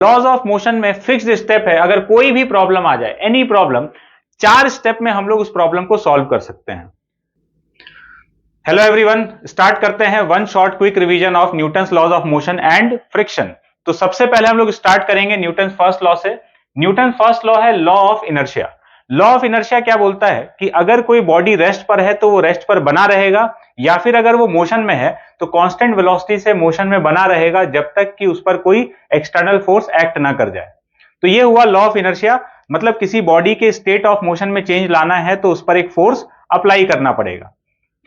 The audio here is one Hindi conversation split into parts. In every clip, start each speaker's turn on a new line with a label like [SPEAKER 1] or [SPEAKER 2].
[SPEAKER 1] लॉज ऑफ मोशन में फिक्स्ड स्टेप है, अगर कोई भी प्रॉब्लम आ जाए, एनी प्रॉब्लम, 4 स्टेप में हम लोग उस प्रॉब्लम को सॉल्व कर सकते हैं। हेलो एवरीवन, स्टार्ट करते हैं one short quick revision of Newton's laws of motion and friction. तो सबसे पहले हम लोग स्टार्ट करेंगे न्यूटन फर्स्ट लॉ से। न्यूटन फर्स्ट लॉ है law of inertia. Law of inertia क्या बोलता है कि अगर कोई बॉडी रेस्ट पर है तो वो रेस्ट पर बना रहेगा, या फिर अगर वो मोशन में है तो कांस्टेंट वेलोसिटी से मोशन में बना रहेगा जब तक कि उस पर कोई एक्सटर्नल फोर्स एक्ट ना कर जाए। तो ये हुआ लॉ ऑफ इनर्शिया, मतलब किसी बॉडी के स्टेट ऑफ मोशन में चेंज लाना है तो उस पर एक फोर्स अप्लाई करना पड़ेगा।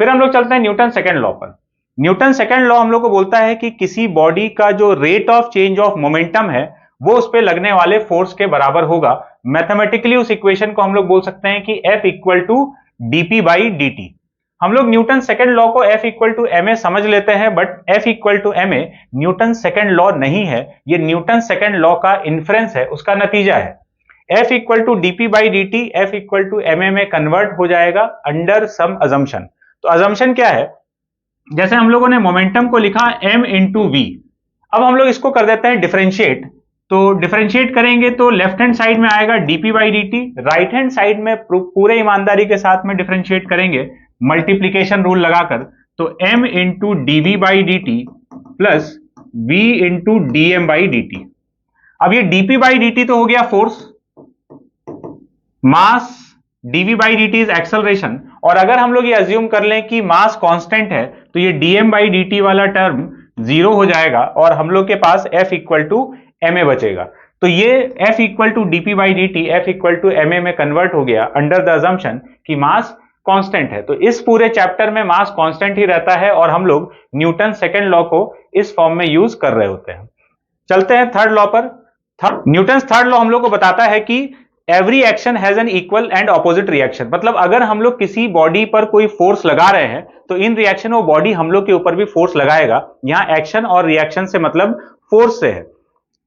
[SPEAKER 1] फिर हम लोग चलते हैं न्यूटन सेकंड लॉ पर। न्यूटन सेकंड लॉ हम लोग को बोलता है कि किसी बॉडी का जो rate of change of momentum है वो उस पर लगने वाले फोर्स के बराबर होगा। मैथमेटिकली उस इक्वेशन को हम लोग बोल सकते हैं कि F equal to dp by dt। हम लोग न्यूटन सेकंड लॉ को F इक्वल टू ma समझ लेते हैं, but F equal to ma Newton second law नहीं है, ये न्यूटन सेकंड लॉ का इन्फ्रेंस है, उसका नतीजा है। F equal to dp by dt F equal to ma में कन्वर्ट हो जाएगा अंडर सम अजम्पशन। तो अजम्पशन क्या है, जैसे हम लोगों ने मोमेंटम को लिखा m इंटू वी, अब हम लोग इसको कर देते हैं डिफरेंशिएट। तो डिफरेंशिएट करेंगे तो लेफ्ट हैंड साइड में आएगा dp by dt, right hand side में पूरे ईमानदारी के साथ में डिफरेंशिएट करेंगे मल्टीप्लीकेशन रूल लगाकर, तो m into dv by dt plus v into dm by dt। अब ये dp बाई dt तो हो गया force, mass, dv by dt is acceleration, और अगर हम लोग ये अज्यूम कर लें कि मास कांस्टेंट है तो ये dm बाई dt वाला टर्म जीरो हो जाएगा और हम लोग के पास F इक्वल टू ma बचेगा। तो ये F equal to dp by dt F equal to ma में कन्वर्ट हो गया अंडर द अजम्पशन कि मास कांस्टेंट है। तो इस पूरे चैप्टर में मास कांस्टेंट ही रहता है और हम लोग न्यूटन सेकंड लॉ को इस फॉर्म में यूज कर रहे होते हैं। चलते हैं थर्ड लॉ पर। न्यूटन थर्ड लॉ हम लोग को बताता है कि every action has an equal and opposite reaction, मतलब अगर हम लोग किसी बॉडी पर कोई फोर्स लगा रहे हैं तो इन रिएक्शन वो बॉडी हम लोग के ऊपर भी फोर्स लगाएगा। यहां एक्शन और रिएक्शन से मतलब फोर्स से है।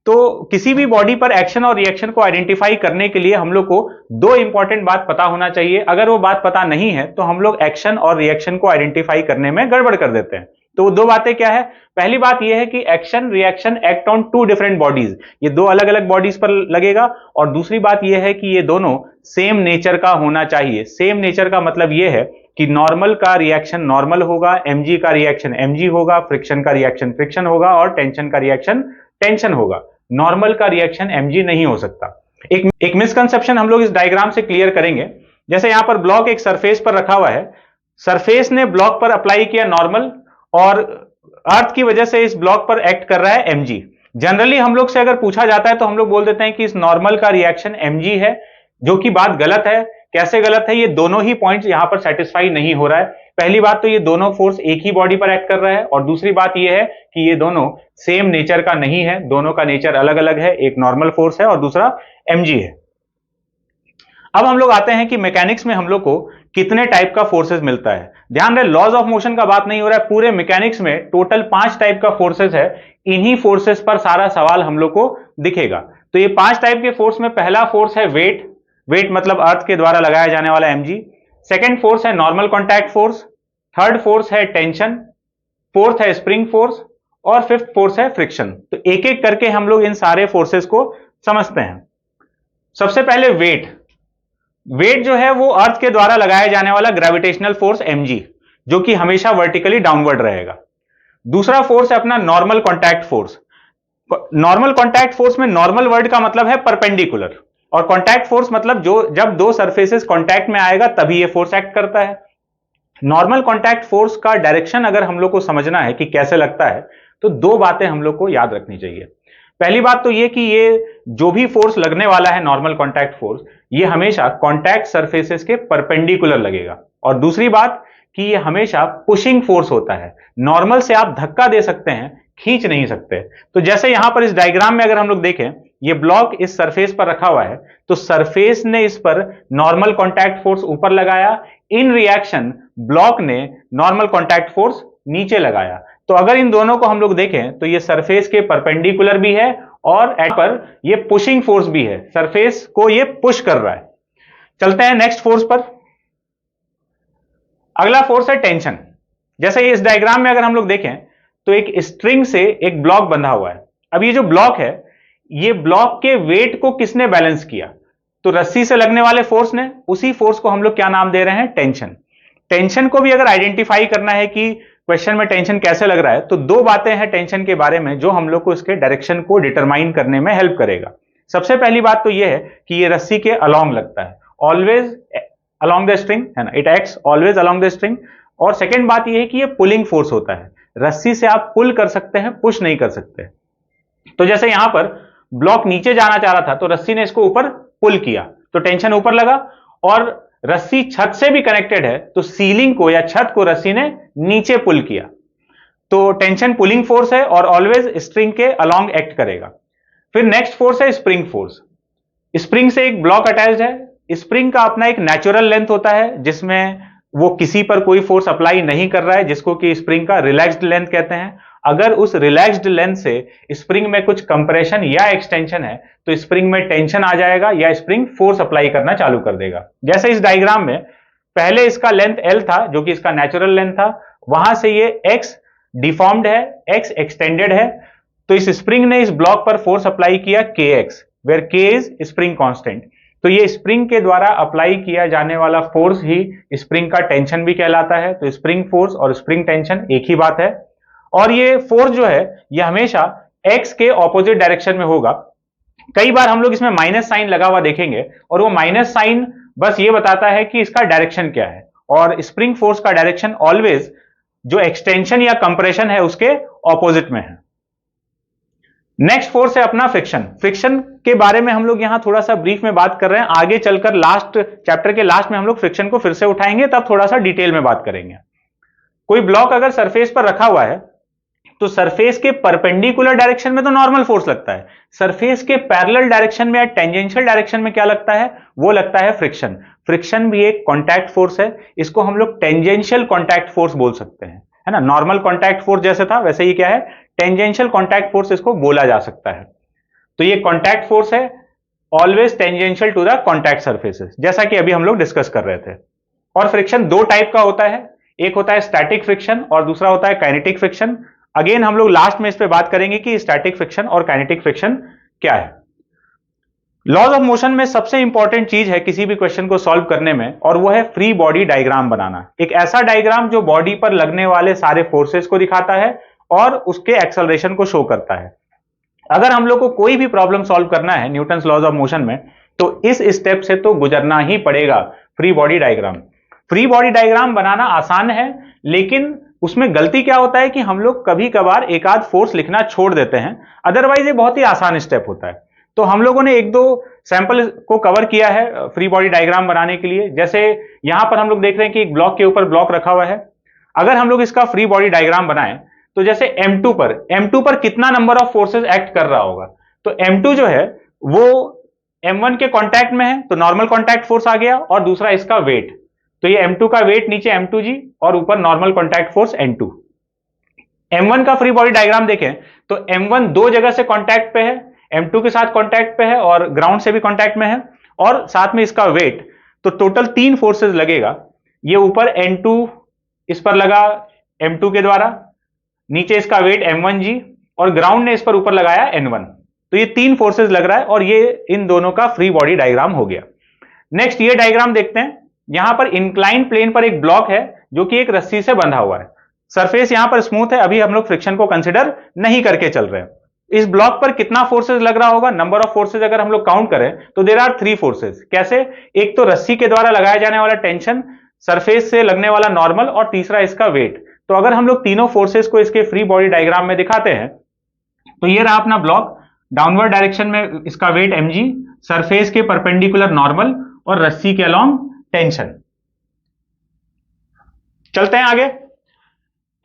[SPEAKER 1] तो किसी भी बॉडी पर एक्शन और रिएक्शन को आइडेंटिफाई करने के लिए हम लोग को दो इंपॉर्टेंट बात पता होना चाहिए। अगर वो बात पता नहीं है तो हम लोग एक्शन और रिएक्शन को आइडेंटिफाई करने में गड़बड़ कर देते हैं। तो वो दो बातें क्या है, पहली बात यह है कि action reaction act on two different bodies, ये दो अलग अलग बॉडीज पर लगेगा, और दूसरी बात यह है कि ये दोनों सेम नेचर का होना चाहिए। सेम नेचर का मतलब यह है कि नॉर्मल का रिएक्शन नॉर्मल होगा, mg का रिएक्शन mg होगा, फ्रिक्शन का रिएक्शन फ्रिक्शन होगा और टेंशन का रिएक्शन टेंशन होगा। नॉर्मल का रिएक्शन mg नहीं हो सकता। एक मिसकंसेप्शन हम लोग इस डायग्राम से क्लियर करेंगे। जैसे यहां पर ब्लॉक एक सरफेस पर रखा हुआ है, सरफेस ने ब्लॉक पर अप्लाई किया नॉर्मल और अर्थ की वजह से इस ब्लॉक पर एक्ट कर रहा है mg। जनरली हम लोग से अगर पूछा जाता है तो हम लोग बोल देते हैं कि इस नॉर्मल का रिएक्शन mg है, जो कि बात गलत है। कैसे गलत है, ये दोनों ही पॉइंट्स यहां पर सेटिस्फाई नहीं हो रहा है। पहली बात तो ये दोनों फोर्स एक ही बॉडी पर एक्ट कर रहा है, और दूसरी बात ये है कि ये दोनों सेम नेचर का नहीं है, दोनों का नेचर अलग अलग है। एक नॉर्मल फोर्स है और दूसरा mg है। अब हम लोग आते हैं कि मैकेनिक्स में हम लोग को कितने टाइप का फोर्सेस मिलता है। ध्यान रहे, लॉज ऑफ मोशन का बात नहीं हो रहा है, पूरे मैकेनिक्स में टोटल 5 टाइप का फोर्सेस है। इन्हीं फोर्सेस पर सारा सवाल हम लोग को दिखेगा। तो ये 5 टाइप के फोर्स में पहला फोर्स है वेट, वेट मतलब अर्थ के द्वारा लगाया जाने वाला mg। सेकेंड फोर्स है normal contact force, third force है टेंशन, फोर्थ है स्प्रिंग फोर्स और फिफ्थ फोर्स है फ्रिक्शन। तो एक एक करके हम लोग इन सारे फोर्सेस को समझते हैं। सबसे पहले वेट। वेट जो है वो अर्थ के द्वारा लगाया जाने वाला ग्रेविटेशनल फोर्स mg, जो कि हमेशा वर्टिकली डाउनवर्ड रहेगा। दूसरा फोर्स है अपना normal contact force. Normal contact force में नॉर्मल वर्ड का मतलब है परपेंडिकुलर, और कॉन्टैक्ट फोर्स मतलब जो जब दो सरफेसेस कॉन्टैक्ट में आएगा तभी ये फोर्स एक्ट करता है। नॉर्मल कॉन्टैक्ट फोर्स का डायरेक्शन अगर हम लोग को समझना है कि कैसे लगता है तो दो बातें हम लोग को याद रखनी चाहिए। पहली बात तो ये कि ये जो भी फोर्स लगने वाला है नॉर्मल कॉन्टैक्ट फोर्स, ये हमेशा कॉन्टैक्ट सरफेसेस के परपेंडिकुलर लगेगा। और दूसरी बात कि ये हमेशा पुशिंग फोर्स होता है। नॉर्मल से आप धक्का दे सकते हैं, खींच नहीं सकते। तो जैसे यहां पर इस डायग्राम में अगर हम लोग देखें, ये ब्लॉक इस सरफेस पर रखा हुआ है, तो सरफेस ने इस पर नॉर्मल कॉन्टैक्ट फोर्स ऊपर लगाया, इन रिएक्शन ब्लॉक ने नॉर्मल कॉन्टैक्ट फोर्स नीचे लगाया। तो अगर इन दोनों को हम लोग देखें तो ये सरफेस के परपेंडिकुलर भी है और एट पर ये पुशिंग फोर्स भी है, सरफेस को ये पुश कर रहा है। चलते हैं नेक्स्ट फोर्स पर। अगला फोर्स है टेंशन। जैसे इस डायग्राम में अगर हम लोग देखें तो एक स्ट्रिंग से एक ब्लॉक बंधा हुआ है। अब ये जो ब्लॉक है ये ब्लॉक के वेट को किसने बैलेंस किया? तो रस्सी से लगने वाले फोर्स ने। उसी फोर्स को हम लोग क्या नाम दे रहे हैं? टेंशन। टेंशन को भी अगर आइडेंटिफाई करना है कि क्वेश्चन में टेंशन कैसे लग रहा है, तो दो बातें हैं टेंशन के बारे में जो हम लोग को इसके डायरेक्शन को डिटरमाइन करने में हेल्प करेगा। सबसे पहली बात तो यह है कि ये रस्सी के अलोंग लगता है, ऑलवेज अलोंग द स्ट्रिंग, है ना, it acts always along the string. और सेकेंड बात यह है कि ये पुलिंग फोर्स होता है, रस्सी से आप पुल कर सकते हैं, पुश नहीं कर सकते। तो जैसे यहां पर ब्लॉक नीचे जाना चाह रहा था तो रस्सी ने इसको ऊपर पुल किया तो टेंशन ऊपर लगा, और रस्सी छत से भी कनेक्टेड है तो सीलिंग को या छत को रस्सी ने नीचे पुल किया। तो टेंशन पुलिंग फोर्स है और ऑलवेज स्प्रिंग के अलोंग एक्ट करेगा। फिर नेक्स्ट फोर्स है स्प्रिंग फोर्स। स्प्रिंग से एक ब्लॉक अटैच्ड है। स्प्रिंग का अपना एक नेचुरल लेंथ होता है जिसमें वो किसी पर कोई फोर्स अप्लाई नहीं कर रहा है, जिसको कि स्प्रिंग का रिलैक्स्ड लेंथ कहते हैं। अगर उस रिलैक्स्ड लेंथ से स्प्रिंग में कुछ कंप्रेशन या एक्सटेंशन है तो स्प्रिंग में टेंशन आ जाएगा या स्प्रिंग फोर्स अप्लाई करना चालू कर देगा। जैसे इस डायग्राम में पहले इसका लेंथ L था जो कि इसका नेचुरल लेंथ था, वहां से ये X डिफॉर्म्ड है, X एक्सटेंडेड है, तो इस स्प्रिंग ने इस ब्लॉक पर फोर्स अप्लाई किया Kx, where K is spring constant. तो ये स्प्रिंग के द्वारा अप्लाई किया जाने वाला फोर्स ही स्प्रिंग का टेंशन भी कहलाता है। तो स्प्रिंग फोर्स और स्प्रिंग टेंशन एक ही बात है। और ये फोर्स जो है ये हमेशा एक्स के ऑपोजिट डायरेक्शन में होगा। कई बार हम लोग इसमें माइनस साइन लगा हुआ देखेंगे और वो माइनस साइन बस ये बताता है कि इसका डायरेक्शन क्या है, और स्प्रिंग फोर्स का डायरेक्शन ऑलवेज जो एक्सटेंशन या कंप्रेशन है उसके ऑपोजिट में है। नेक्स्ट फोर्स है अपना फ्रिक्शन। फ्रिक्शन के बारे में हम लोग यहां थोड़ा सा ब्रीफ में बात कर रहे हैं, आगे चलकर लास्ट चैप्टर के लास्ट में हम लोग फ्रिक्शन को फिर से उठाएंगे, तब थोड़ा सा डिटेल में बात करेंगे। कोई ब्लॉक अगर सरफेस पर रखा हुआ है तो सरफेस के परपेंडिकुलर डायरेक्शन में तो नॉर्मल फोर्स लगता है, सरफेस के पैरेलल डायरेक्शन में या टेंजेंशियल डायरेक्शन में क्या लगता है? वो लगता है फ्रिक्शन। फ्रिक्शन भी एक कांटेक्ट फोर्स है, इसको हम लोग टेंजेंशियल कांटेक्ट फोर्स बोल सकते हैं, है ना। नॉर्मल कांटेक्ट फोर्स जैसे था वैसे ही क्या है, टेंजेंशियल कांटेक्ट फोर्स इसको बोला जा सकता है। तो ये कांटेक्ट फोर्स है, always tangential to the contact surfaces, जैसा कि अभी हम लोग डिस्कस कर रहे थे। और फ्रिक्शन दो टाइप का होता है, एक होता है स्टैटिक फ्रिक्शन और दूसरा होता है काइनेटिक फ्रिक्शन। अगेन हम लोग लास्ट में इस पे बात करेंगे कि स्टैटिक फ्रिक्शन और काइनेटिक फ्रिक्शन क्या है। लॉज ऑफ मोशन में सबसे इंपॉर्टेंट चीज है किसी भी क्वेश्चन को सॉल्व करने में, और वो है फ्री बॉडी डायग्राम बनाना। एक ऐसा डायग्राम जो बॉडी पर लगने वाले सारे फोर्सेस को दिखाता है और उसके एक्सेलरेशन को शो करता है। अगर हम लोग को कोई भी प्रॉब्लम सॉल्व करना है न्यूटन्स लॉज ऑफ मोशन में तो इस स्टेप से तो गुजरना ही पड़ेगा, free body diagram. Free body diagram बनाना आसान है, लेकिन उसमें गलती क्या होता है कि हम लोग कभी कभार एक आध फोर्स लिखना छोड़ देते हैं, अदरवाइज ये बहुत ही आसान स्टेप होता है। तो हम लोगों ने एक दो सैंपल को कवर किया है फ्री बॉडी डायग्राम बनाने के लिए। जैसे यहां पर हम लोग देख रहे हैं कि एक ब्लॉक के ऊपर ब्लॉक रखा हुआ है। अगर हम लोग इसका फ्री बॉडी डायग्राम बनाएं तो जैसे M2 पर कितना नंबर ऑफ फोर्सेस एक्ट कर रहा होगा, तो M2 जो है वो M1 के कांटेक्ट में है तो नॉर्मल कांटेक्ट फोर्स आ गया, और दूसरा इसका वेट, तो ये M2 का वेट नीचे M2G और ऊपर normal contact force N2। M1 का फ्री बॉडी डायग्राम देखें तो M1 दो जगह से कांटेक्ट पे है, M2 के साथ कांटेक्ट पे है और ग्राउंड से भी कांटेक्ट में है, और साथ में इसका वेट, तो टोटल तीन फोर्सेस लगेगा। ये ऊपर N2 इस पर लगा M2 के द्वारा, नीचे इसका वेट M1G और ग्राउंड ने इस पर ऊपर लगाया N1। तो ये तीन फोर्सेस लग रहा है और ये इन दोनों का फ्री बॉडी डायग्राम हो गया। नेक्स्ट ये डायग्राम देखते हैं। यहां पर इंक्लाइन प्लेन पर एक ब्लॉक है जो कि एक रस्सी से बंधा हुआ है। सरफेस यहां पर स्मूथ है, अभी हम लोग फ्रिक्शन को कंसिडर नहीं करके चल रहे हैं। इस ब्लॉक पर कितना फोर्सेस लग रहा होगा? नंबर ऑफ फोर्सेस अगर हम लोग काउंट करें तो देयर आर 3 फोर्सेस। कैसे? एक तो रस्सी के द्वारा लगाया जाने वाला टेंशन, सरफेस से लगने वाला नॉर्मल, और तीसरा इसका वेट। तो अगर हम लोग तीनों फोर्सेस को इसके फ्री बॉडी डायग्राम में दिखाते हैं तो ये रहा अपना ब्लॉक, डाउनवर्ड डायरेक्शन में इसका वेट mg, सरफेस के परपेंडिकुलर नॉर्मल और रस्सी के अलोंग टेंशन। चलते हैं आगे।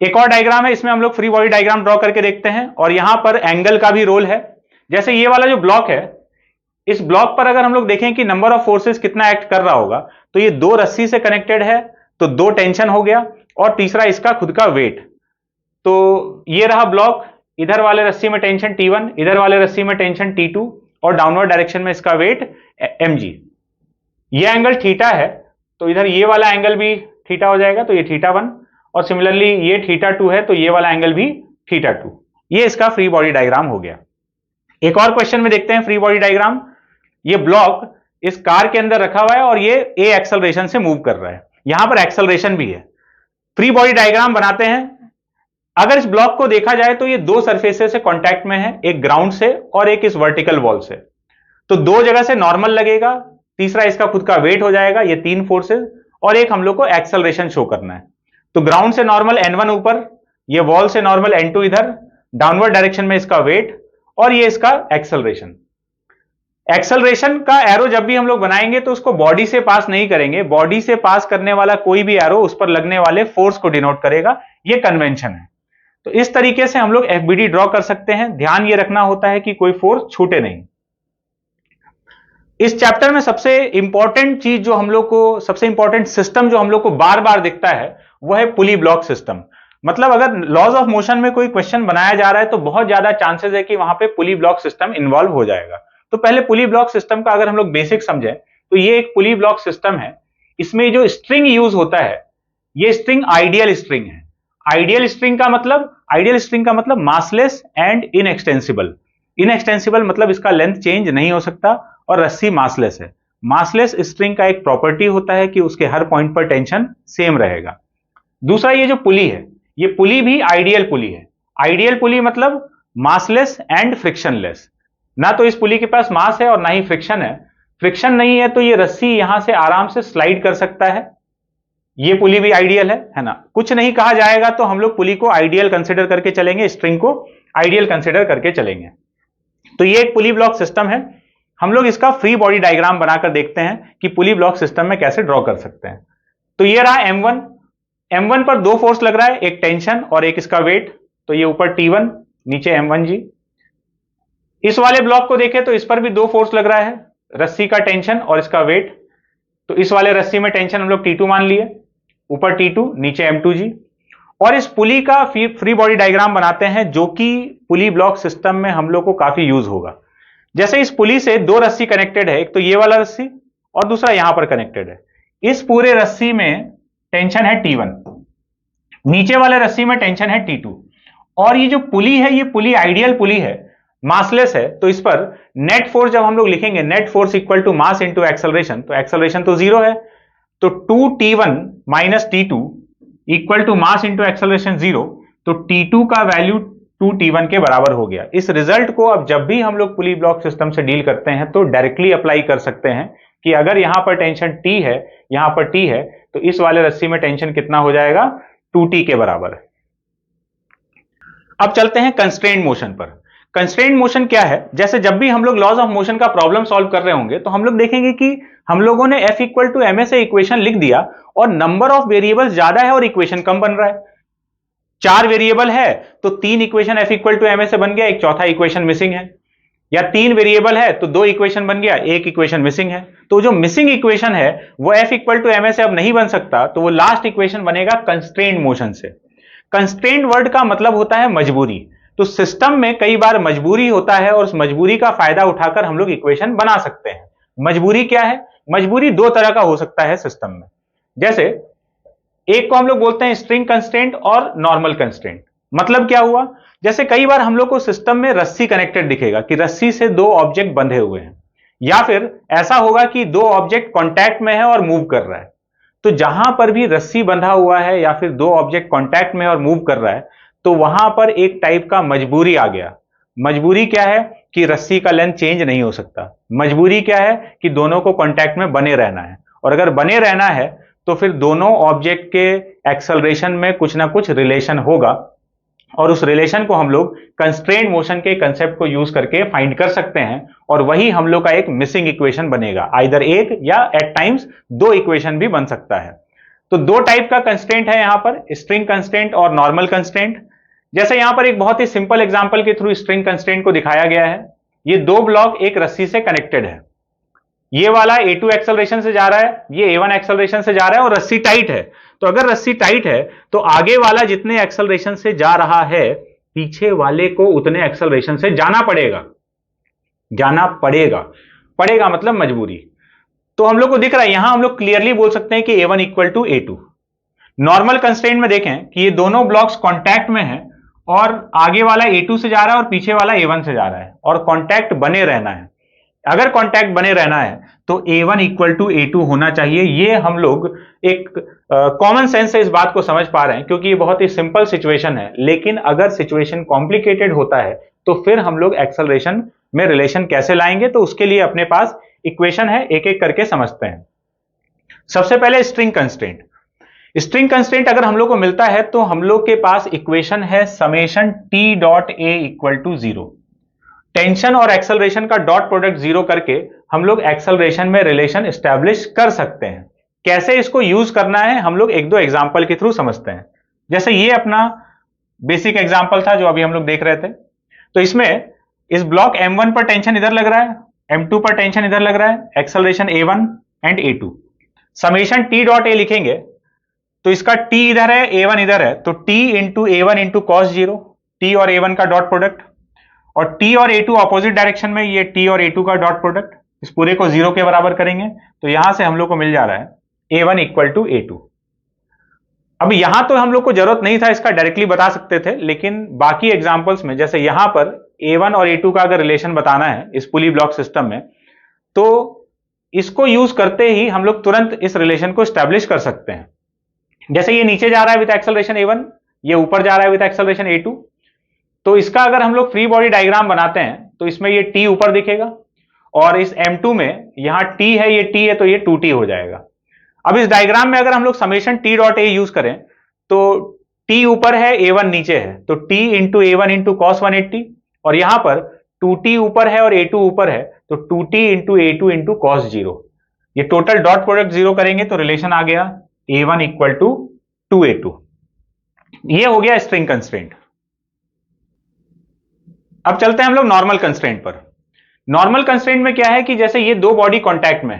[SPEAKER 1] एक और डायग्राम है, इसमें हम लोग फ्री बॉडी डायग्राम ड्रॉ करके देखते हैं, और यहां पर एंगल का भी रोल है। जैसे ये वाला जो ब्लॉक है, इस ब्लॉक पर अगर हम लोग देखें कि नंबर ऑफ फोर्सेस कितना एक्ट कर रहा होगा, तो ये दो रस्सी से कनेक्टेड है तो दो टेंशन हो गया, और तीसरा इसका खुद का वेट। तो ये रहा ब्लॉक, इधर वाले रस्सी में टेंशन T1, इधर वाले रस्सी में टेंशन T2, और डाउनवर्ड डायरेक्शन में इसका वेट mg। ये एंगल थीटा है तो इधर ये वाला एंगल भी थीटा हो जाएगा, तो ये θ1, और सिमिलरली ये θ2 है तो ये वाला एंगल भी θ2। ये इसका फ्री बॉडी डायग्राम हो गया। एक और क्वेश्चन में देखते हैं फ्री बॉडी डायग्राम। ये ब्लॉक इस कार के अंदर रखा हुआ है और ये ए एक्सेलरेशन से मूव कर रहा है, यहां पर एक्सेलरेशन भी है। फ्री बॉडी डायग्राम बनाते हैं। अगर इस ब्लॉक को देखा जाए तो ये दो सरफेसेस से कांटेक्ट में है, एक ग्राउंड से और एक इस वर्टिकल वॉल से। तो दो जगह से नॉर्मल लगेगा, तीसरा इसका खुद का वेट हो जाएगा, ये तीन फोर्सेस, और एक हम लोग को एक्सेलरेशन शो करना है। तो ग्राउंड से नॉर्मल n1 ऊपर, ये वॉल से नॉर्मल n2 इधर, डाउनवर्ड डायरेक्शन में इसका वेट, और ये इसका एक्सेलरेशन। एक्सेलरेशन का एरो जब भी हम लोग बनाएंगे तो उसको बॉडी से पास नहीं करेंगे, बॉडी से पास करने वाला कोई भी एरो उस पर लगने वाले फोर्स को डिनोट करेगा, ये कन्वेंशन है। तो इस तरीके से हम लोग एफबीडी ड्रॉ कर सकते हैं। ध्यान ये रखना होता है कि कोई फोर्स छूटे नहीं। इस चैप्टर में सबसे इंपॉर्टेंट चीज जो हम लोग को, सबसे इंपॉर्टेंट सिस्टम जो हम लोग को बार बार दिखता है वह है पुली ब्लॉक सिस्टम। मतलब अगर लॉज ऑफ मोशन में कोई क्वेश्चन बनाया जा रहा है तो बहुत ज्यादा चांसेस है कि वहां पे पुली ब्लॉक सिस्टम इन्वॉल्व हो जाएगा। तो पहले पुली ब्लॉक सिस्टम का अगर हम लोग बेसिक समझें तो ये एक पुली ब्लॉक सिस्टम है। इसमें जो स्ट्रिंग यूज होता है ये स्ट्रिंग आइडियल स्ट्रिंग है। आइडियल स्ट्रिंग का मतलब मासलेस एंड इनएक्सटेंसिबल। इनएक्सटेंसिबल मतलब इसका लेंथ चेंज नहीं हो सकता, और रस्सी मासलेस है। मासलेस स्ट्रिंग का एक प्रॉपर्टी होता है कि उसके हर पॉइंट पर टेंशन सेम रहेगा। दूसरा, ये जो पुली है ये पुली भी आइडियल पुली है। आइडियल पुली मतलब मासलेस एंड फ्रिक्शनलेस। ना तो इस पुली के पास मास है और ना ही फ्रिक्शन है। फ्रिक्शन नहीं है तो ये रस्सी यहां से आराम से स्लाइड कर सकता है। ये पुली भी आइडियल है ना। कुछ नहीं कहा जाएगा तो हम लोग पुली को आइडियल कंसिडर करके चलेंगे, स्ट्रिंग को आइडियल कंसिडर करके चलेंगे। तो ये एक पुली ब्लॉक सिस्टम है। हम लोग इसका फ्री बॉडी डायग्राम बनाकर देखते हैं कि पुली ब्लॉक सिस्टम में कैसे ड्रॉ कर सकते हैं। तो ये रहा M1। M1 पर दो फोर्स लग रहा है, एक टेंशन और एक इसका वेट। तो ये ऊपर T1, नीचे M1G। इस वाले ब्लॉक को देखें तो इस पर भी दो फोर्स लग रहा है, रस्सी का टेंशन और इसका वेट। तो इस वाले रस्सी में टेंशन हम लोग T2 मान लिए, ऊपर T2 नीचे M2G। और इस पुली का फ्री बॉडी डायग्राम बनाते हैं जो कि पुली ब्लॉक सिस्टम में हम लोग को काफी यूज होगा। जैसे इस पुली से दो रस्सी कनेक्टेड है, एक तो ये वाला रस्सी और दूसरा यहां पर कनेक्टेड है। इस पूरे रस्सी में टेंशन है T1, नीचे वाले रस्सी में टेंशन है T2। और ये जो पुली है ये पुली आइडियल पुली है, मासलेस है। तो इस पर नेट फोर्स जब हम लोग लिखेंगे, net force equal to mass into acceleration, तो एक्सेलरेशन तो जीरो है। तो 2T1 minus T2 equal to mass into acceleration zero. तो T2 का वैल्यू 2T1 के बराबर हो गया। इस रिजल्ट को अब जब भी हम लोग पुली ब्लॉक सिस्टम से डील करते हैं तो डायरेक्टली अप्लाई कर सकते हैं कि अगर यहां पर टेंशन T है, यहां पर T है, तो इस वाले रस्सी में टेंशन कितना हो जाएगा, 2T के बराबर। अब चलते हैं कंस्ट्रेंट मोशन पर। कंस्ट्रेंट मोशन क्या है? जैसे जब भी हम लोग लॉज ऑफ मोशन का प्रॉब्लम सॉल्व कर रहे होंगे तो हम लोग देखेंगे कि हम लोगों ने F इक्वल टू ma से इक्वेशन लिख दिया और नंबर ऑफ वेरिएबल्स ज्यादा है और इक्वेशन कम बन रहा है। 4 वेरिएबल है तो 3 equation F equal to ma से बन गया, एक चौथा इक्वेशन मिसिंग है। या 3 वेरिएबल है तो 2 इक्वेशन बन गया, एक इक्वेशन मिसिंग है। तो जो मिसिंग इक्वेशन है वो F इक्वल टू ma से अब नहीं बन सकता, तो वो लास्ट इक्वेशन बनेगा कंस्ट्रेंट मोशन से। कंस्ट्रेंट वर्ड का मतलब होता है मजबूरी। तो सिस्टम में कई बार मजबूरी होता है और उस मजबूरी का फायदा उठाकर हम लोग इक्वेशन बना सकते हैं। मजबूरी क्या है? मजबूरी दो तरह का हो सकता है सिस्टम में। जैसे एक को हम लोग बोलते हैं स्ट्रिंग कंस्ट्रेंट और नॉर्मल कंस्ट्रेंट। मतलब क्या हुआ? जैसे कई बार हम लोग को सिस्टम में रस्सी कनेक्टेड दिखेगा कि रस्सी से दो ऑब्जेक्ट बंधे हुए हैं, या फिर ऐसा होगा कि दो ऑब्जेक्ट कांटेक्ट में है और मूव कर रहा है। तो जहां पर भी रस्सी बंधा हुआ है या फिर दो ऑब्जेक्ट कांटेक्ट में और मूव कर रहा है तो वहां पर एक टाइप का मजबूरी आ गया। मजबूरी क्या है? कि रस्सी का लेंथ चेंज नहीं हो सकता। मजबूरी क्या है? कि दोनों को कांटेक्ट में बने रहना है, और अगर बने रहना है तो फिर दोनों ऑब्जेक्ट के एक्सेलरेशन में कुछ ना कुछ रिलेशन होगा, और उस रिलेशन को हम लोग कंस्ट्रेंट मोशन के कंसेप्ट को यूज करके फाइंड कर सकते हैं, और वही हम लोग का एक मिसिंग इक्वेशन बनेगा। आइदर एक या एट टाइम्स दो इक्वेशन भी बन सकता है। तो दो टाइप का कंस्ट्रेंट है यहां पर, स्ट्रिंग कंस्ट्रेंट और नॉर्मल कंस्ट्रेंट। जैसे यहां पर एक बहुत ही सिंपल एग्जांपल के थ्रू स्ट्रिंग कंस्ट्रेंट को दिखाया गया है। ये दो ब्लॉक एक रस्सी से कनेक्टेड है। ये वाला A2 एक्सेलरेशन से जा रहा है, ये A1 एक्सेलरेशन से जा रहा है, और रस्सी टाइट है। तो अगर रस्सी टाइट है तो आगे वाला जितने एक्सेलरेशन से जा रहा है पीछे वाले को उतने एक्सेलरेशन से जाना पड़ेगा। पड़ेगा मतलब मजबूरी। तो हम लोग को दिख रहा है, यहां हम लोग क्लियरली बोल सकते हैं कि A1 equal to A2। Normal constraint में देखें कि ये दोनों ब्लॉक्स कांटेक्ट में हैं और आगे वाला A2 से जा रहा है और पीछे वाला A1 से जा रहा है, और कांटेक्ट बने रहना है। अगर कांटेक्ट बने रहना है तो A1 इक्वल टू A2 होना चाहिए। ये हम लोग एक कॉमन सेंस से इस बात को समझ पा रहे हैं क्योंकि ये बहुत ही सिंपल सिचुएशन है, लेकिन अगर सिचुएशन कॉम्प्लिकेटेड होता है तो फिर हम लोग एक्सेलरेशन में रिलेशन कैसे लाएंगे, तो उसके लिए अपने पास इक्वेशन है, एक एक करके समझते हैं। सबसे पहले स्ट्रिंग कंस्ट्रेंट। स्ट्रिंग कंस्ट्रेंट अगर हम लोग को मिलता है तो हम लोग के पास इक्वेशन है summation T dot A equal to 0। Tension और एक्सेलरेशन का डॉट प्रोडक्ट 0 करके हम लोग एक्सेलरेशन में रिलेशन एस्टैब्लिश कर सकते हैं। कैसे इसको यूज करना है हम लोग एक दो एग्जांपल के थ्रू समझते हैं। जैसे ये अपना बेसिक एग्जांपल था जो अभी हम लोग देख रहे थे। तो इसमें इस ब्लॉक M1 पर टेंशन इधर लग रहा है, M2 पर टेंशन इधर लग रहा है, acceleration A1 and A2। Summation T dot ए लिखेंगे तो इसका t इधर है, A1 इधर है, तो t into A1 into cos 0, t और A1 का डॉट प्रोडक्ट, और t और A2 ऑपोजिट डायरेक्शन में, ये t और A2 का डॉट प्रोडक्ट, इस पूरे को 0 के बराबर करेंगे तो यहां से हम लोग को मिल जा रहा है A1 इक्वल टू A2। अब यहां तो हम लोग को जरूरत नहीं था इसका, डायरेक्टली बता सकते थे, लेकिन बाकी एग्जांपल्स में जैसे यहां पर A1 और A2 का अगर रिलेशन बताना है इस पुली ब्लॉक सिस्टम में, तो इसको यूज करते ही हम लोग तुरंत इस रिलेशन को स्टैब्लिश कर सकते हैं। जैसे ये नीचे जा रहा है विद एक्सेलरेशन A1, ये ऊपर जा रहा है विद एक्सेलरेशन A2, तो इसका अगर हम लोग फ्री बॉडी डायग्राम बनाते हैं तो इसमें ये T ऊपर दिखेगा, और इस M2 में यहां T है, ये T है, तो ये 2T हो जाएगा। अब इस डायग्राम में अगर हम लोग summation T dot A use करें तो T ऊपर है, A1 नीचे है, तो T into A1 into cos 180, और यहां पर 2T ऊपर है और A2 ऊपर है, तो 2T into A2 into cos 0। ये टोटल डॉट प्रोडक्ट 0 करेंगे तो रिलेशन आ गया A1 इक्वल टू 2A2। ये हो गया स्ट्रिंग कंस्ट्रेंट। अब चलते हैं हम लोग नॉर्मल कंस्ट्रेंट पर। नॉर्मल कंस्ट्रेंट में क्या है कि जैसे ये दो बॉडी कांटेक्ट में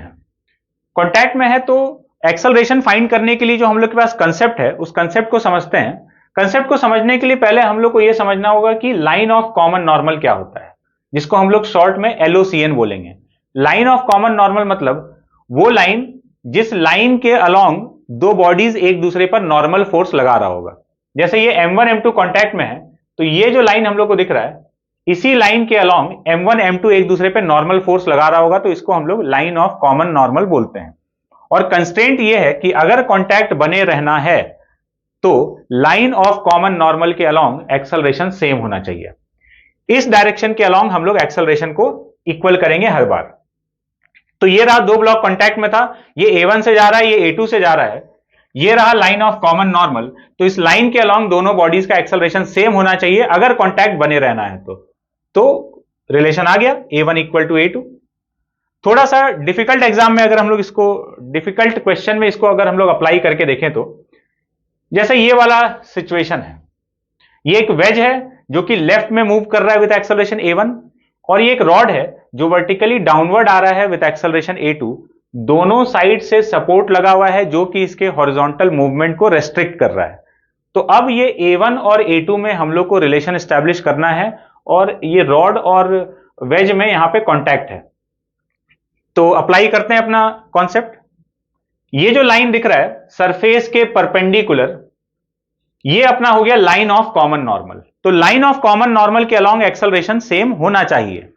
[SPEAKER 1] है तो एक्सेलरेशन फाइंड करने के लिए जो हम लोग के पास कंसेप्ट है उस कंसेप्ट को समझते हैं। कंसेप्ट को समझने के लिए पहले हम लोग को यह समझना होगा कि लाइन ऑफ कॉमन नॉर्मल क्या होता है, जिसको हम लोग शॉर्ट में LOCN बोलेंगे। लाइन ऑफ कॉमन नॉर्मल मतलब वो लाइन जिस लाइन के अलोंग दो बॉडीज एक दूसरे पर नॉर्मल फोर्स लगा रहा होगा। जैसे ये M1 M2 कांटेक्ट में है तो ये जो लाइन हम लोग को दिख रहा है, इसी लाइन के अलोंग M1 M2 एक दूसरे पर नॉर्मल फोर्स लगा रहा होगा, तो इसको हम लोग लाइन ऑफ कॉमन नॉर्मल बोलते हैं। और कंस्ट्रेंट ये है कि अगर कांटेक्ट बने रहना है तो लाइन ऑफ कॉमन नॉर्मल के अलोंग एक्सेलरेशन सेम होना चाहिए। इस डायरेक्शन के अलोंग हम लोग एक्सेलरेशन को इक्वल करेंगे हर बार। तो ये रहा दो ब्लॉक कांटेक्ट में था, ये A1 से जा रहा है, ये A2 से जा रहा है, ये रहा लाइन ऑफ कॉमन नॉर्मल। तो इस लाइन के अलोंग दोनों बॉडीज का एक्सेलरेशन सेम होना चाहिए अगर कांटेक्ट बने रहना है तो रिलेशन आ गया A1 इक्वल टू A2। थोड़ा सा डिफिकल्ट एग्जाम में अगर हम लोग इसको, डिफिकल्ट क्वेश्चन में इसको अगर हम लोग अप्लाई करके देखें तो जैसे ये वाला सिचुएशन है, ये एक वेज है जो कि लेफ्ट में मूव कर रहा है विद एक्सेलरेशन A1, और ये एक रॉड है जो वर्टिकली डाउनवर्ड आ रहा है विद एक्सेलरेशन A2। दोनों साइड से सपोर्ट लगा हुआ है जो कि इसके हॉरिजॉन्टल मूवमेंट को रेस्ट्रिक्ट कर रहा है। तो अब ये A1 और A2 में हम लोग को रिलेशन एस्टैब्लिश करना है, और ये रॉड और वेज में यहां पे कांटेक्ट है। तो अप्लाई करते हैं अपना कॉन्सेप्ट। ये जो लाइन दिख रहा है सरफेस के परपेंडिकुलर, ये अपना हो गया लाइन ऑफ कॉमन नॉर्मल। तो लाइन ऑफ कॉमन नॉर्मल के अलोंग एक्सेलरेशन सेम होना चाहिए।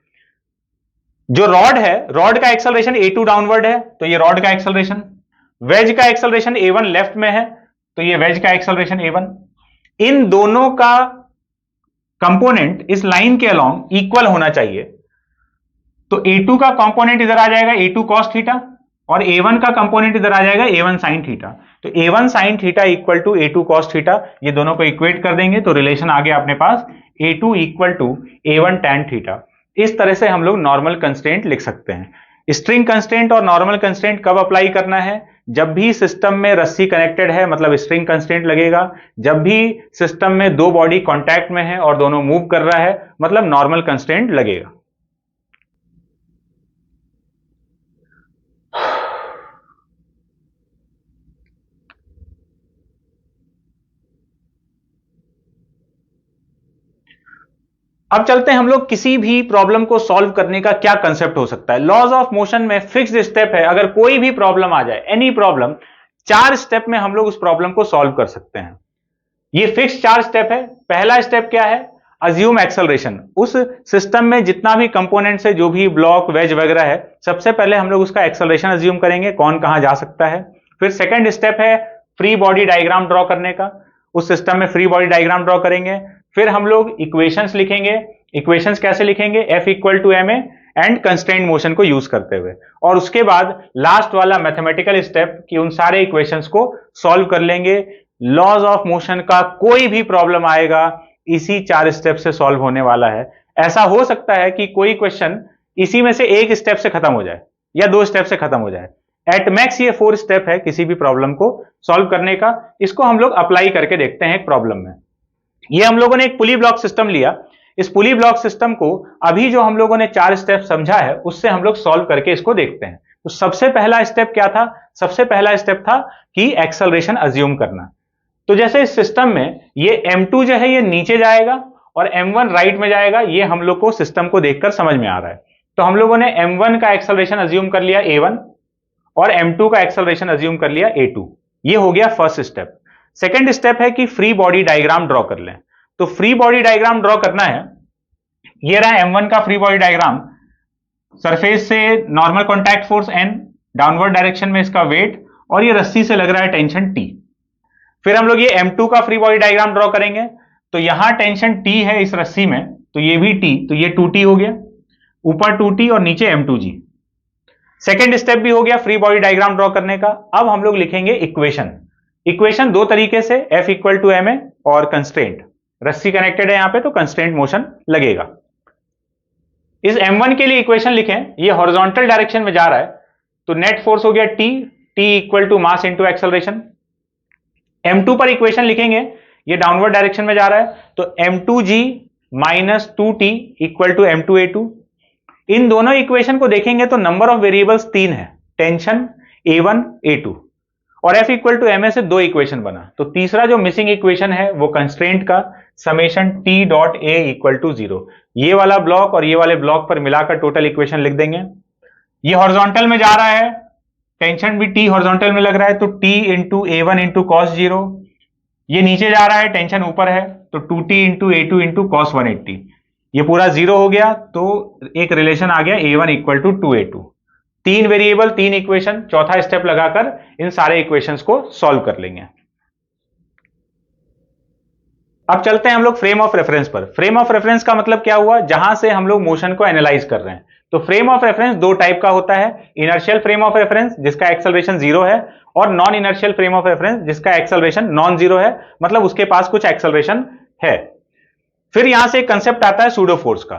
[SPEAKER 1] जो रॉड है, रॉड का एक्सेलरेशन A2 डाउनवर्ड है, तो ये रॉड का एक्सेलरेशन। वेज का एक्सेलरेशन A1 लेफ्ट में है, तो ये वेज का एक्सेलरेशन A1। इन दोनों का कंपोनेंट इस लाइन के अलोंग इक्वल होना चाहिए। तो A2 का कंपोनेंट इधर आ जाएगा A2 cos थीटा, और A1 का कंपोनेंट इधर आ जाएगा A1 sin थीटा। तो A1 sin theta equal to A2 cos theta, ये दोनों को इक्वेट कर देंगे तो रिलेशन आ गया अपने पास A2 equal to A1 tan theta. इस तरह से हम लोग नॉर्मल कंस्ट्रेंट लिख सकते हैं। स्ट्रिंग कंस्ट्रेंट और नॉर्मल कंस्ट्रेंट कब अप्लाई करना है? जब भी सिस्टम में रस्सी कनेक्टेड है मतलब स्ट्रिंग कंस्ट्रेंट लगेगा। जब भी सिस्टम में दो बॉडी कॉन्टैक्ट में है और दोनों मूव कर रहा है मतलब नॉर्मल कंस्ट्रेंट लगेगा। अब चलते हैं हम लोग किसी भी प्रॉब्लम को सॉल्व करने का क्या कंसेप्ट हो सकता है। लॉज ऑफ मोशन में फिक्स्ड स्टेप है, अगर कोई भी प्रॉब्लम आ जाए, एनी प्रॉब्लम, 4 स्टेप में हम लोग उस प्रॉब्लम को सॉल्व कर सकते हैं। ये फिक्स चार्ज स्टेप है। पहला स्टेप क्या है? Assume acceleration. उस सिस्टम में जितना भी कंपोनेंट्स है, जो भी ब्लॉक वेज वगैरह है, सबसे पहले हम लोग उसका एक्सेलरेशन अज्यूम करेंगे, कौन कहां जा सकता है। फिर सेकंड स्टेप है फ्री बॉडी डायग्राम ड्रॉ करने का। उस सिस्टम में फ्री बॉडी डायग्राम ड्रॉ करेंगे। फिर हम लोग इक्वेशंस लिखेंगे। इक्वेशंस कैसे लिखेंगे? F equal to ma and constraint motion को यूज करते हुए। और उसके बाद लास्ट वाला मैथमेटिकल स्टेप कि उन सारे इक्वेशंस को सॉल्व कर लेंगे। लॉज ऑफ मोशन का कोई भी प्रॉब्लम आएगा इसी 4 स्टेप से सॉल्व होने वाला है। ऐसा हो सकता है कि कोई क्वेश्चन इसी में से एक स्टेप से खत्म हो जाए या 2 स्टेप से खत्म हो जाए। एट मैक्स ये 4 स्टेप है किसी भी प्रॉब्लम को सॉल्व करने का। इसको हम लोग अप्लाई करके देखते हैं एक प्रॉब्लम में। ये हम लोगों ने एक पुली ब्लॉक सिस्टम लिया। इस पुली ब्लॉक सिस्टम को अभी जो हम लोगों ने 4 स्टेप समझा है उससे हम लोग सॉल्व करके इसको देखते हैं। तो सबसे पहला स्टेप क्या था? सबसे पहला स्टेप था कि एक्सेलरेशन अज्यूम करना। तो जैसे इस सिस्टम में ये m2 जो है ये नीचे जाएगा और m1 राइट में जाएगा, ये हम लोग को सिस्टम को देखकर समझ में आ रहा है। तो हम लोगों ने m1 का एक्सेलरेशन अज्यूम कर लिया a1 और m2 का एक्सेलरेशन अज्यूम कर लिया a2। ये हो गया फर्स्ट स्टेप। सेकेंड स्टेप है कि फ्री बॉडी डायग्राम ड्रॉ कर लें। तो फ्री बॉडी डायग्राम ड्रॉ करना है। ये रहा m1 का फ्री बॉडी डायग्राम। सरफेस से normal contact force n, downward direction में इसका वेट, और ये रस्सी से लग रहा है टेंशन T। फिर हम लोग ये m2 का फ्री बॉडी डायग्राम ड्रॉ करेंगे। तो यहां टेंशन T है इस रस्सी में, तो ये भी T, तो ये 2T हो गया, ऊपर 2T और नीचे m2g। सेकेंड स्टेप भी हो गया फ्री बॉडी डायग्राम ड्रॉ करने का। अब हम लोग लिखेंगे इक्वेशन। इक्वेशन 2 तरीके से, F इक्वल टू ma और कंस्ट्रेंट। रस्सी कनेक्टेड है यहां पे तो कंस्ट्रेंट मोशन लगेगा। इस m1 के लिए इक्वेशन लिखें, ये हॉरिजॉन्टल डायरेक्शन में जा रहा है, तो नेट फोर्स हो गया T equal to mass into acceleration. m2 पर इक्वेशन लिखेंगे, ये डाउनवर्ड डायरेक्शन में जा रहा है, तो m2g minus 2t equal to m2a2। इन दोनों इक्वेशन को देखेंगे तो नंबर ऑफ वेरिएबल्स 3 है, टेंशन a1 a2, और F इक्वल टू ma से 2 इक्वेशन बना। तो तीसरा जो मिसिंग इक्वेशन है वो कंस्ट्रेंट का summation T dot a equal to 0। ये वाला ब्लॉक और ये वाले ब्लॉक पर मिलाकर टोटल इक्वेशन लिख देंगे। ये हॉरिजॉन्टल में जा रहा है, टेंशन भी T हॉरिजॉन्टल में लग रहा है, तो T into a1 into cos 0। ये नीचे जा रहा है, टेंशन ऊपर है, तो 2T into a2 into cos 180। ये पूरा 0 हो गया, तो एक रिलेशन आ गया a1 equal to 2a2। 3 variable 3 equation, चौथा स्टेप लगाकर इन सारे इक्वेशंस को सॉल्व कर लेंगे। अब चलते हैं हम लोग फ्रेम ऑफ रेफरेंस पर। फ्रेम ऑफ रेफरेंस का मतलब क्या हुआ? जहां से हम लोग मोशन को एनालाइज कर रहे हैं। तो फ्रेम ऑफ रेफरेंस 2 टाइप का होता है, इनर्शियल फ्रेम ऑफ रेफरेंस जिसका एक्सेलरेशन 0 है, और non inertial frame of reference जिसका एक्सेलरेशन नॉन 0 है, मतलब उसके पास कुछ एक्सेलरेशन है। फिर यहां से एक कंसेप्ट आता है सूडो फोर्स का।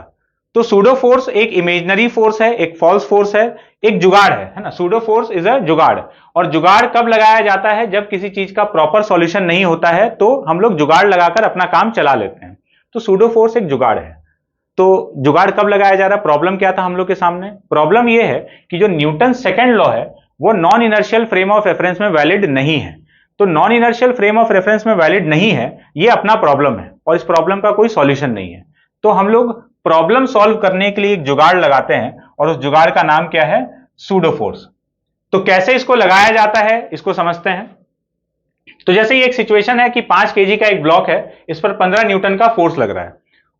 [SPEAKER 1] तो सूडो फोर्स एक इमेजिनरी फोर्स है, एक फॉल्स फोर्स है, एक जुगाड़ है ना। सूडो फोर्स इज अ जुगाड़। और जुगाड़ कब लगाया जाता है? जब किसी चीज का प्रॉपर सॉल्यूशन नहीं होता है तो हम लोग जुगाड़ लगाकर अपना काम चला लेते हैं। तो सूडो फोर्स एक जुगाड़ है। तो जुगाड़ कब लगाया जा रहा है? प्रॉब्लम क्या था हम लोग के सामने? प्रॉब्लम यह है कि जो न्यूटन सेकेंड लॉ है वो non inertial frame of reference में वैलिड नहीं है। तो non inertial frame of reference में वैलिड नहीं है, ये अपना प्रॉब्लम है और इस प्रॉब्लम का कोई सॉल्यूशन नहीं है। तो हम लोग प्रॉब्लम सॉल्व करने के लिए एक जुगाड़ लगाते हैं और उस जुगाड़ का नाम क्या है? Pseudo force. तो कैसे इसको लगाया जाता है इसको समझते हैं। तो जैसे ये एक सिचुएशन है कि 5 kg का एक ब्लॉक है, इस पर 15 न्यूटन का फोर्स लग रहा है,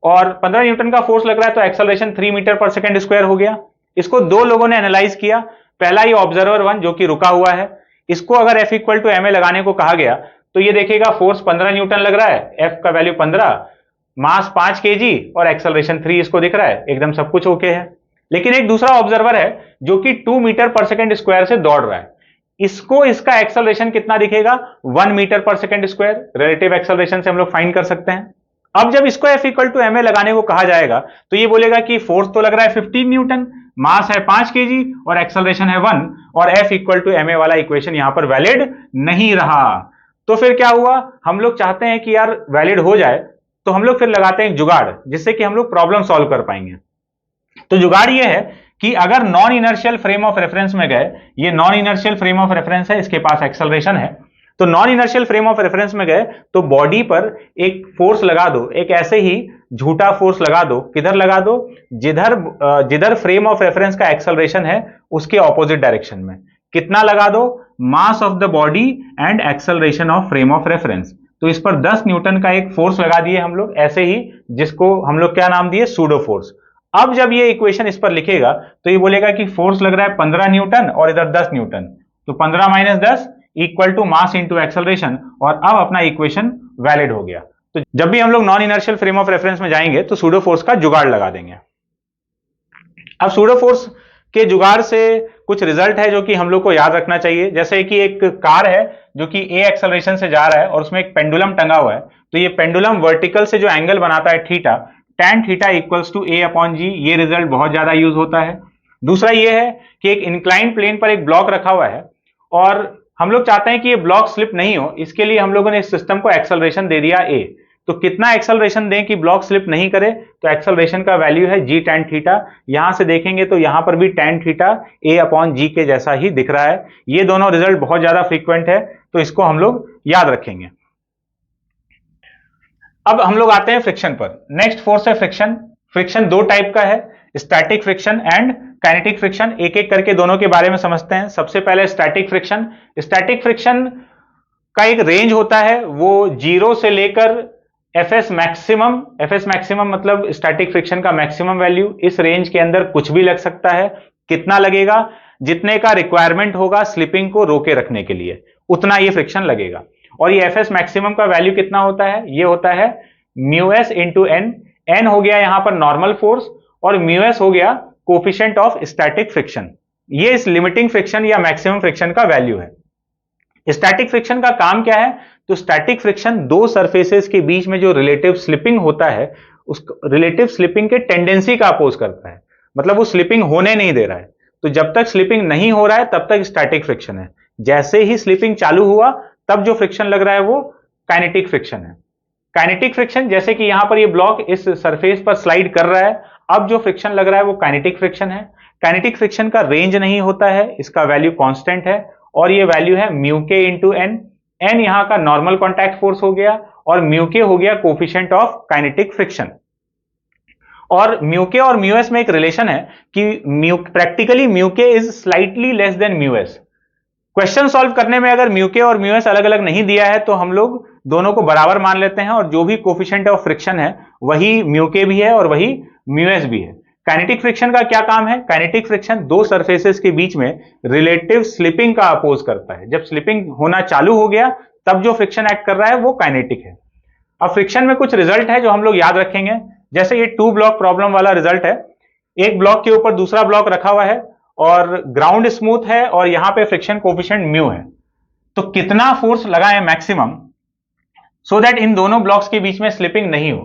[SPEAKER 1] और 15 न्यूटन का फोर्स लग रहा है तो एक्सेलरेशन 3 मीटर पर सेकंड स्क्वायर हो गया। इसको 2 लोगों ने एनालाइज किया। पहला ये ऑब्जर्वर 1 जो कि रुका हुआ है, इसको अगर F इक्वल टू ma लगाने को कहा गया तो ये देखेगा फोर्स 15 न्यूटन लग रहा है, F का वैल्यू 15, मास 5 kg और एक्सेलरेशन 3 इसको दिख रहा है, एकदम सब कुछ ओके है। लेकिन एक दूसरा ऑब्जर्वर है जो कि 2 मीटर पर सेकंड स्क्वायर से दौड़ रहा है, इसको इसका एक्सेलरेशन कितना दिखेगा? 1 मीटर पर सेकंड स्क्वायर। रिलेटिव एक्सेलरेशन से हम लोग फाइंड कर सकते हैं। अब जब इसको F इक्वल टू ma लगाने को कहा जाएगा तो ये बोलेगा कि फोर्स तो लग रहा है 15 न्यूटन, मास है 5 kg और एक्सेलरेशन है 1, और F इक्वल टू ma वाला इक्वेशन यहां पर वैलिड नहीं रहा। तो फिर क्या हुआ? हम लोग चाहते हैं कि यार वैलिड हो जाए, तो हम लोग फिर लगाते हैं जुगाड़ जिससे कि हम लोग प्रॉब्लम सॉल्व कर पाएंगे। तो जुगाड़ ये है कि अगर non inertial frame of reference में गए, ये non inertial frame of reference है, इसके पास एक्सेलरेशन है, तो non inertial frame of reference में गए तो बॉडी पर एक फोर्स लगा दो, एक ऐसे ही झूठा फोर्स लगा दो। किधर लगा दो? जिधर फ्रेम ऑफ रेफरेंस का एक्सेलरेशन है उसके ऑपोजिट डायरेक्शन में। कितना लगा दो? Mass of the body and acceleration of frame of reference. तो इस पर 10 न्यूटन का एक फोर्स लगा दिए हम लोग ऐसे ही, जिसको हम लोग क्या नाम दिए, सूडो फोर्स। अब जब ये इक्वेशन इस पर लिखेगा तो ये बोलेगा कि फोर्स लग रहा है 15 न्यूटन और इधर 10 न्यूटन, तो 15 minus 10 equal to mass into acceleration, और अब अपना इक्वेशन वैलिड हो गया। तो जब भी हम लोग non inertial frame of reference में जाएंगे तो सूडो फोर्स का जुगाड़ लगा देंगे। अब सूडो फोर्स के जुगाड़ से कुछ रिजल्ट है जो कि हम लोग को याद रखना चाहिए। जैसे कि एक कार है जो कि ए एक्सेलरेशन से जा रहा है और उसमें एक पेंडुलम टंगा हुआ है, तो ये पेंडुलम वर्टिकल से जो एंगल बनाता है theta, tan theta equals to a upon g, ये रिजल्ट बहुत ज्यादा यूज होता है। दूसरा ये है कि एक इंक्लाइन प्लेन पर एक ब्लॉक रखा हुआ है और हम लोग चाहते हैं कि ये ब्लॉक स्लिप नहीं हो, इसके लिए हम लोगों ने इस सिस्टम को एक्सेलरेशन दे दिया ए। तो कितना एक्सेलरेशन दें कि ब्लॉक स्लिप नहीं करे, तो एक्सेलरेशन का वैल्यू है जी tan थीटा। यहां से देखेंगे तो यहां पर भी tan थीटा ए अपॉन जी के जैसा ही दिख रहा है। ये दोनों रिजल्ट बहुत ज्यादा फ्रीक्वेंट है, तो इसको हम लोग याद रखेंगे। अब हम लोग आते हैं फ्रिक्शन पर। नेक्स्ट फोर्स है फ्रिक्शन। फ्रिक्शन दो टाइप का है, static friction and kinetic friction. एक एक करके दोनों के बारे में समझते हैं। सबसे पहले स्टैटिक फ्रिक्शन। स्टैटिक फ्रिक्शन का एक रेंज होता है, वो 0 से लेकर एफएस मैक्सिमम मतलब स्टैटिक फ्रिक्शन का मैक्सिमम वैल्यू। इस रेंज के अंदर कुछ भी लग सकता है। कितना लगेगा? जितने का रिक्वायरमेंट होगा स्लिपिंग को रोके रखने के लिए, उतना ये फ्रिक्शन लगेगा। और ये एफएस मैक्सिमम का वैल्यू कितना होता है? ये होता है mu S into N. N हो गया यहां पर नॉर्मल फोर्स और म्यू एस हो गया कोफिशिएंट ऑफ स्टैटिक फ्रिक्शन। ये इस लिमिटिंग फ्रिक्शन या मैक्सिमम फ्रिक्शन का वैल्यू है। स्टैटिक फ्रिक्शन का काम क्या है? तो स्टैटिक फ्रिक्शन दो सरफेसेस के बीच में जो रिलेटिव स्लिपिंग होता है, उस रिलेटिव स्लिपिंग के टेंडेंसी का अपोज करता है। मतलब वो स्लिपिंग होने नहीं दे रहा है। तो जब तक स्लिपिंग नहीं हो रहा है तब तक स्टैटिक फ्रिक्शन है। जैसे ही स्लिपिंग चालू हुआ तब जो फ्रिक्शन लग रहा है वो काइनेटिक फ्रिक्शन है। काइनेटिक फ्रिक्शन, जैसे कि यहां पर ये ब्लॉक इस सरफेस पर स्लाइड कर रहा है, अब जो फ्रिक्शन लग रहा है वो काइनेटिक फ्रिक्शन है। काइनेटिक फ्रिक्शन का रेंज नहीं होता है, इसका वैल्यू कांस्टेंट है और ये वैल्यू है म्यू के इंटू एन। एन यहां का नॉर्मल कॉन्टैक्ट फोर्स हो गया और म्यू के हो गया कोफिशिएंट ऑफ काइनेटिक फ्रिक्शन। और म्यू के और म्यू एस में एक रिलेशन है कि प्रैक्टिकली म्यू के is slightly less than mu S. Question solve करने में अगर म्यू के और म्यू एस अलग अलग नहीं दिया है तो हम लोग दोनों को बराबर मान लेते हैं और जो भी कोफिशिएंट ऑफ फ्रिक्शन है वही म्यू के भी है और वही म्यू एस भी है। काइनेटिक फ्रिक्शन का क्या काम है? काइनेटिक फ्रिक्शन दो सरफेसेस के बीच में रिलेटिव स्लिपिंग का अपोज करता है। जब स्लिपिंग होना चालू हो गया तब जो फ्रिक्शन एक्ट कर रहा है वो काइनेटिक है। अब फ्रिक्शन में कुछ रिजल्ट है जो हम लोग याद रखेंगे। जैसे ये 2 ब्लॉक प्रॉब्लम वाला रिजल्ट है। एक ब्लॉक के ऊपर दूसरा ब्लॉक रखा हुआ है और ग्राउंड स्मूथ है और यहां पे फ्रिक्शन कोफिशिएंट म्यू है। तो कितना फोर्स लगाएं मैक्सिमम सो दैट इन दोनों ब्लॉक्स के बीच में स्लिपिंग नहीं हो?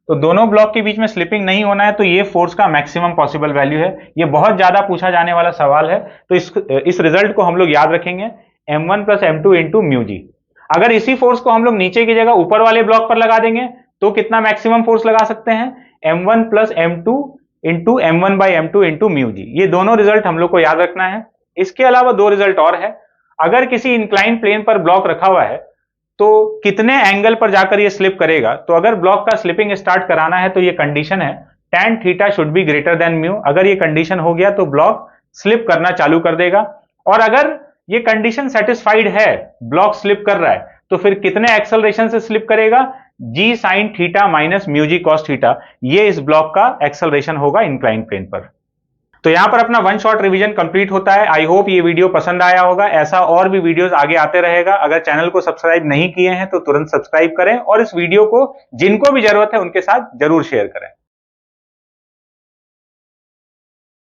[SPEAKER 1] तो दोनों ब्लॉक के बीच में स्लिपिंग नहीं होना है तो ये फोर्स का मैक्सिमम पॉसिबल वैल्यू है। ये बहुत ज्यादा पूछा जाने वाला सवाल है, तो इस रिजल्ट को हम लोग याद रखेंगे, m1 plus m two into mu g. अगर इसी फोर्स को हम लोग नीचे की जगह ऊपर वाले ब्लॉक पर लगा देंगे तो कितना मैक्सिमम फोर्स लगा सकते हैं? m1 plus m two into m1 by m two into mu g. ये दोनों रिजल्ट हम लोग को याद रखना है। इसके अलावा दो रिजल्ट और है। अगर किसी इंक्लाइन प्लेन पर ब्लॉक रखा हुआ है तो कितने एंगल पर जाकर ये स्लिप करेगा? तो अगर ब्लॉक का स्लिपिंग स्टार्ट कराना है तो ये कंडीशन है tan theta should be greater than mu. अगर ये कंडीशन हो गया तो ब्लॉक स्लिप करना चालू कर देगा। और अगर ये कंडीशन सेटिस्फाइड है, ब्लॉक स्लिप कर रहा है, तो फिर कितने एक्सेलरेशन से स्लिप करेगा? जी sine theta minus mu G cos theta. ये इस ब्लॉक का एक्सेलरेशन होगा इंक्लाइन प्लेन पर। तो यहां पर अपना वन शॉट रिवीजन कंप्लीट होता है। आई होप ये वीडियो पसंद आया होगा। ऐसा और भी वीडियोस आगे आते रहेगा। अगर चैनल को सब्सक्राइब नहीं किए हैं तो तुरंत सब्सक्राइब करें और इस वीडियो को जिनको भी जरूरत है उनके साथ जरूर शेयर करें।